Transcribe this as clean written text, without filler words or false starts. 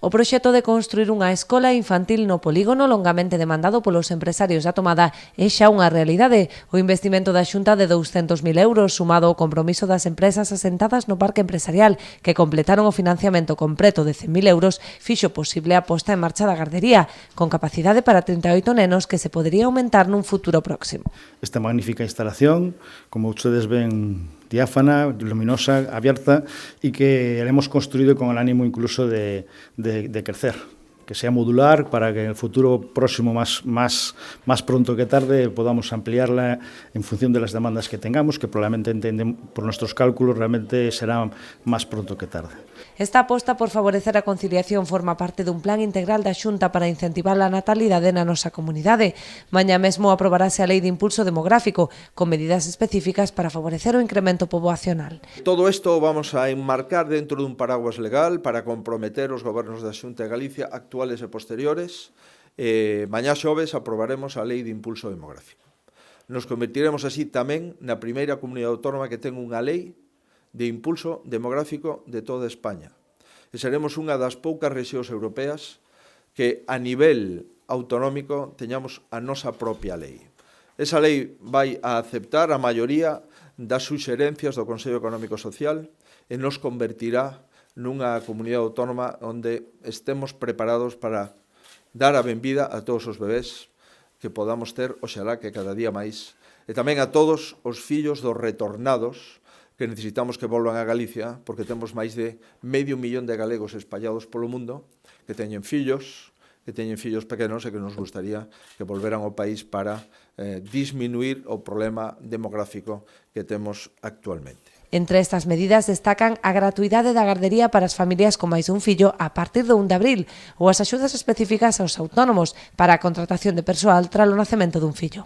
O proxecto de construir unha escola infantil no polígono longamente demandado polos empresarios da Tomada é xa unha realidade. O investimento da Xunta de 200.000 euros, sumado ao compromiso das empresas asentadas no parque empresarial, que completaron o financiamento completo de 100.000 euros, fixo posible a posta en marcha da gardería, con capacidade para 38 nenos que se podería aumentar nun futuro próximo. Esta magnífica instalación, como ustedes ven, diáfana, luminosa, abierta y que la hemos construido con el ánimo incluso de crecer, que sea modular para que en el futuro próximo, más pronto que tarde, podamos ampliarla en función de las demandas que tengamos, que probablemente por nuestros cálculos realmente será más pronto que tarde. Esta aposta por favorecer a conciliación forma parte dun plan integral da Xunta para incentivar a natalidade na nosa comunidade. Mañá mesmo aprobarase a Lei de Impulso Demográfico, con medidas específicas para favorecer o incremento poboacional. Todo isto vamos a enmarcar dentro dun paraguas legal para comprometer os gobernos da Xunta de Galicia actuales e posteriores. Mañá xoves aprobaremos a Lei de Impulso Demográfico. Nos convertiremos así tamén na primeira comunidade autónoma que ten unha lei de impulso demográfico de toda España. E seremos unha das poucas rexións europeas que a nivel autonómico teñamos a nosa propia lei. Esa lei vai a aceptar a maioría das suxerencias do Consello Económico e Social e nos convertirá nunha comunidade autónoma onde estemos preparados para dar a benvida a todos os bebés que podamos ter, oxalá que cada día máis, e tamén a todos os fillos dos retornados que necesitamos que volvan a Galicia, porque temos máis de 500.000 de galegos espallados polo mundo que teñen fillos pequenos e que nos gustaría que volveran ao país para disminuir o problema demográfico que temos actualmente. Entre estas medidas destacan a gratuidade da gardería para as familias con máis dun fillo a partir do 1 de abril ou as axudas específicas aos autónomos para a contratación de persoal tras o nacemento dun fillo.